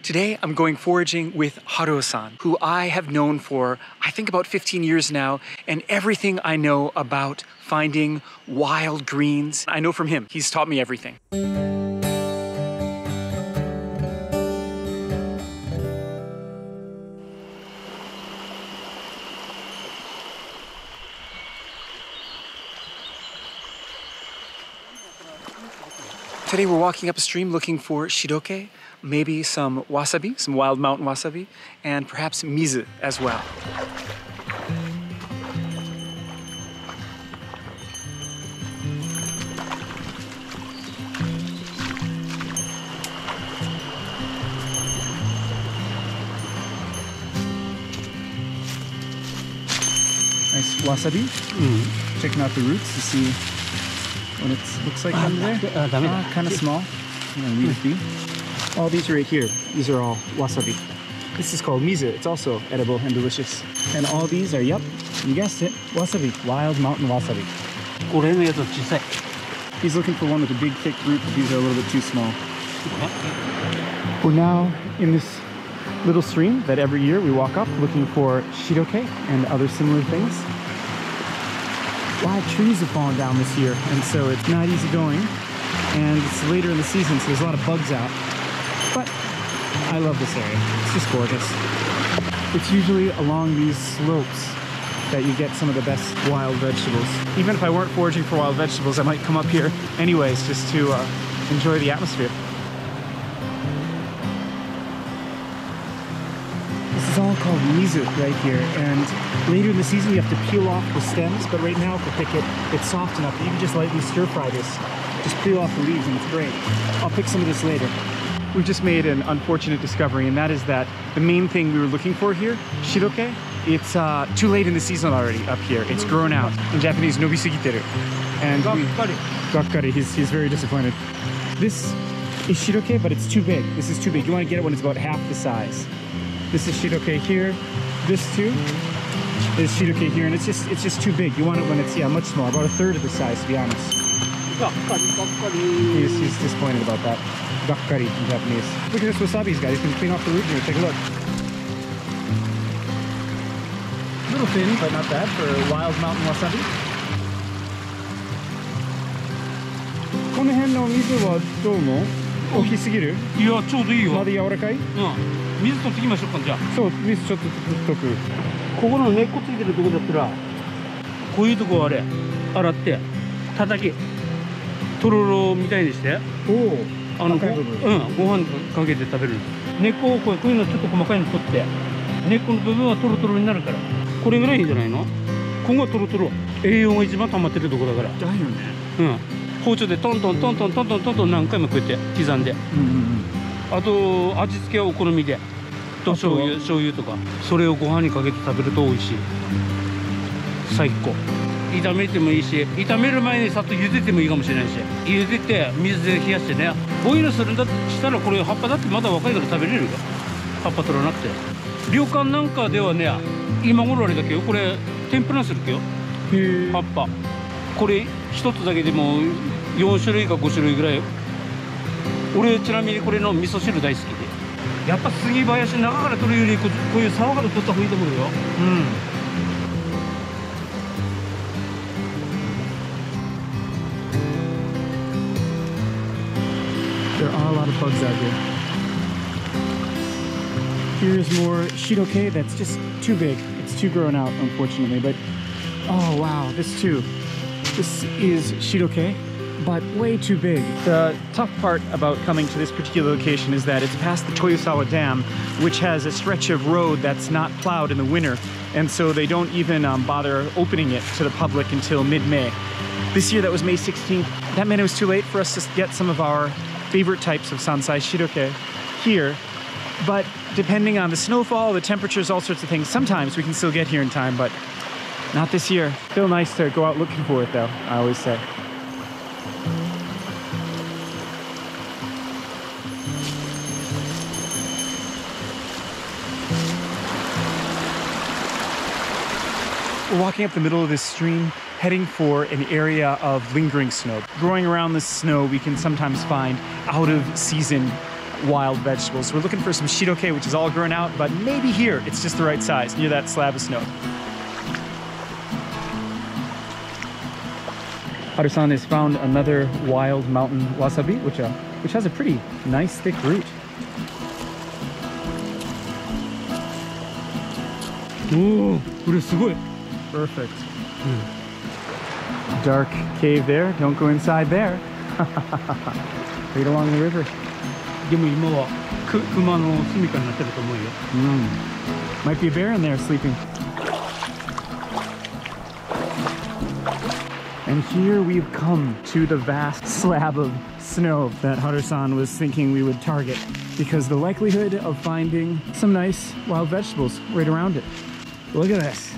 Today I'm going foraging with Haruo-san, who I have known for, I think, about 15 years now, and everything I know about finding wild greens, I know from him. He's taught me everything. Today we're walking up a stream looking for shidoke, maybe some wasabi, some wild mountain wasabi, and perhaps mizu as well. Nice wasabi. Checking out the roots to see what it looks like under there. Kind of small. I'm gonna leave it be. All these right here, these are all wasabi. This is called mizu. It's also edible and delicious. And all these are, yep, you guessed it, wasabi, wild mountain wasabi. He's looking for one with a big thick root, but these are a little bit too small. We're now in this little stream that every year we walk up looking for shidoke and other similar things. A lot of trees have fallen down this year, and so it's not easy going. And it's later in the season, so there's a lot of bugs out. But I love this area. It's just gorgeous. It's usually along these slopes that you get some of the best wild vegetables. Even if I weren't foraging for wild vegetables, I might come up here anyways just to enjoy the atmosphere. This is all called mizu right here, and later in the season you have to peel off the stems, but right now if you pick it, it's soft enough that you can just lightly stir fry this. Just peel off the leaves and it's great. I'll pick some of this later. We've just made an unfortunate discovery, and that is that the main thing we were looking for here, shidoke, it's too late in the season already up here. It's grown out. In Japanese, nobisugiteru. And gakkari, he's very disappointed. This is shidoke, but it's too big. This is too big. You want to get it when it's about half the size. This is shidoke here. This too is shidoke here, and it's just too big. You want it when it's, much smaller, about a third of the size, to be honest. He's disappointed about that. Gakkari in Japanese. Look at this wasabi he's got. He's going to clean off the root here. Take a look. A little thin, but not bad for wild mountain wasabi. この辺の水はどう思う？大きすぎる？いや、ちょうどいいよ。まだ柔らかい？うん。水取ってきましょうか、じゃあ。そう、水ちょっと取っとく。ここの根っこついてるとこだったら、こういうとこあれ、洗って、叩き、とろろみたいにして、ご飯かけて食べる。根っこをこういうのちょっと細かいの取って、根っこの部分はトロトロになるから、これぐらいいいんじゃないの？ここがトロトロ。栄養が一番溜まってるとこだから。だよね。うん。包丁でトントントントントントントントン何回もこうやって刻んで。あと味付けはお好みで。と醤油とか、それをご飯にかけて食べると美味しい。最高。炒めてもいいし、炒める前にさっと茹でてもいいかもしれないし、茹でて水で冷やしてね、ボイルするんだとしたらこれ葉っぱだってまだ若いから食べれるよ。葉っぱ取らなくて。旅館なんかではね、今頃あれだけよ、これ天ぷらするけよ。葉っぱ。これ一つだけでも4種類か5種類ぐらいよ。俺ちなみにこれの味噌汁大好きで。やっぱ杉林中から取るよりこういう沢から取った方がいいと思うよ。There are a lot of bugs out here. Here's more shidoke that's just too big. It's too grown out, unfortunately. But oh wow, this too. This is shidoke, but way too big. The tough part about coming to this particular location is that it's past the Toyosawa Dam, which has a stretch of road that's not plowed in the winter, and so they don't even bother opening it to the public until mid-May. This year that was May 16th. That meant it was too late for us to get some of our favorite types of sansai shidoke here, but depending on the snowfall, the temperatures, all sorts of things, sometimes we can still get here in time, but not this year. Still nice to go out looking for it though, I always say. We're walking up the middle of this stream, heading for an area of lingering snow. Growing around this snow, we can sometimes find out-of-season wild vegetables. We're looking for some shidoke, which is all grown out, but maybe here it's just the right size near that slab of snow. Haruo-san has found another wild mountain wasabi, which has a pretty nice thick root. Oh, perfect. Dark cave there. Don't go inside there. Right along the river. Might be a bear in there sleeping. And here we've come to the vast slab of snow that Haruo-san was thinking we would target, because the likelihood of finding some nice wild vegetables right around it. Look at this.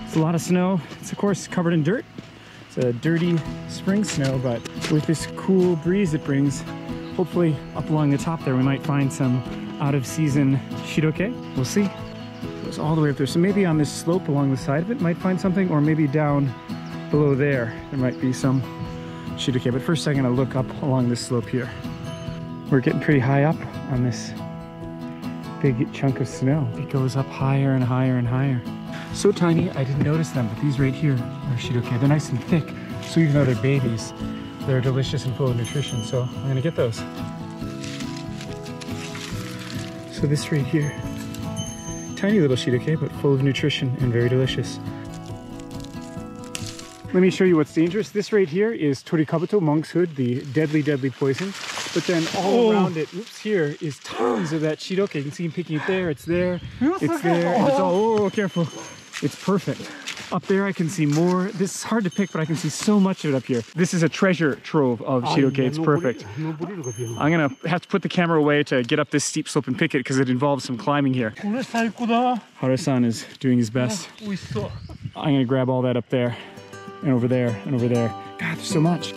It's a lot of snow. It's of course covered in dirt. It's a dirty spring snow, but with this cool breeze it brings, hopefully up along the top there we might find some out of season shidoke. We'll see. It goes all the way up there. So maybe on this slope along the side of it might find something, or maybe down below there might be some shidoke. But first I'm gonna look up along this slope here. We're getting pretty high up on this big chunk of snow. It goes up higher and higher and higher. So tiny, I didn't notice them, but these right here are shidoke. They're nice and thick, so even though they're babies, they're delicious and full of nutrition, so I'm gonna get those. So this right here, tiny little shidoke, but full of nutrition and very delicious. Let me show you what's dangerous. This right here is torikabuto, monk's hood, the deadly, deadly poison. But then all around it, here is tons of that shidoke. You can see him picking it there, it's there, it's there, and it's all, careful. It's perfect. Up there I can see more. This is hard to pick, but I can see so much of it up here. This is a treasure trove of shidoke, it's perfect. I'm gonna have to put the camera away to get up this steep slope and pick it, because it involves some climbing here. Haruo-san is doing his best. I'm gonna grab all that up there, and over there, and over there. God, there's so much.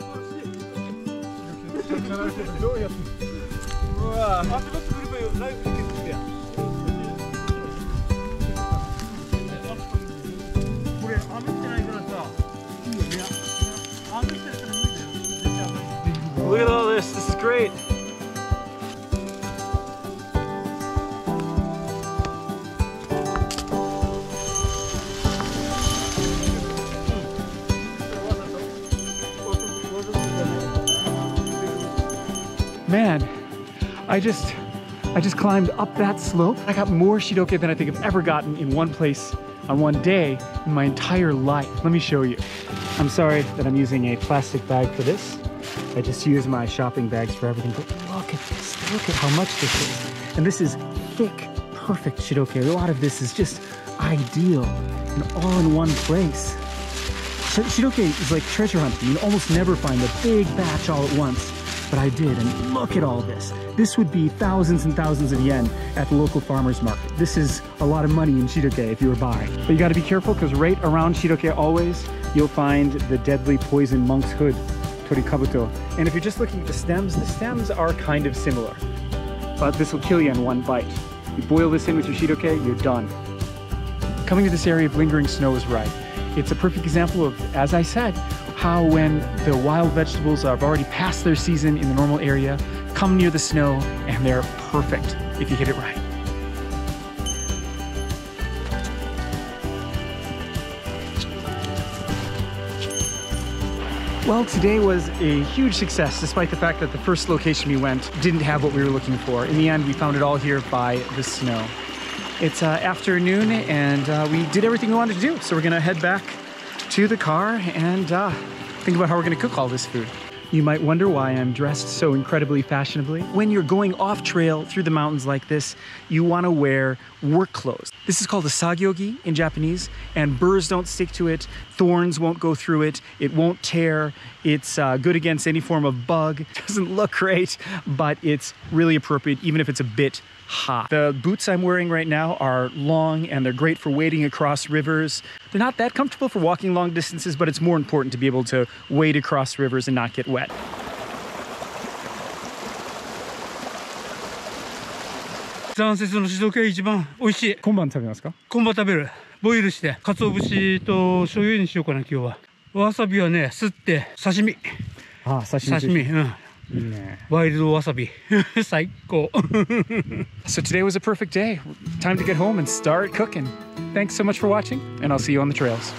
Look at all this. This is great. Man, I just climbed up that slope. I got more shidoke than I think I've ever gotten in one place on one day in my entire life. Let me show you. I'm sorry that I'm using a plastic bag for this. I just use my shopping bags for everything, but look at this. Look at how much this is. And this is thick, perfect shidoke. A lot of this is just ideal and all in one place. So shidoke is like treasure hunting. You almost never find a big batch all at once. But I did, and look at all this. This would be thousands and thousands of yen at the local farmer's market. This is a lot of money in shidoke if you were buying. But you gotta be careful, because right around shidoke always, you'll find the deadly poison monk's hood, torikabuto. And if you're just looking at the stems are kind of similar. But this will kill you in one bite. You boil this in with your shidoke, you're done. Coming to this area of lingering snow is right. It's a perfect example of, as I said, how when the wild vegetables have already passed their season in the normal area, come near the snow, and they're perfect if you hit it right. Well, today was a huge success, despite the fact that the first location we went didn't have what we were looking for. In the end, we found it all here by the snow. It's afternoon, and we did everything we wanted to do, so we're gonna head back to the car and think about how we're gonna cook all this food. You might wonder why I'm dressed so incredibly fashionably. When you're going off trail through the mountains like this, you wanna wear work clothes. This is called a sagyogi in Japanese, and burrs don't stick to it, thorns won't go through it, it won't tear, it's good against any form of bug. It doesn't look great, but it's really appropriate even if it's a bit hot. The boots I'm wearing right now are long, and they're great for wading across rivers. They're not that comfortable for walking long distances, but it's more important to be able to wade across rivers and not get wet.今晩食べますか？今晩食べる。ボイルして鰹節と醤油にしようかな今日は。わさびはね、すって刺身。ああ、刺身。うん。ワイルドわさび最高 So today was a perfect day. Time to get home and start cooking. Thanks so much for watching, and I'll see you on the trails.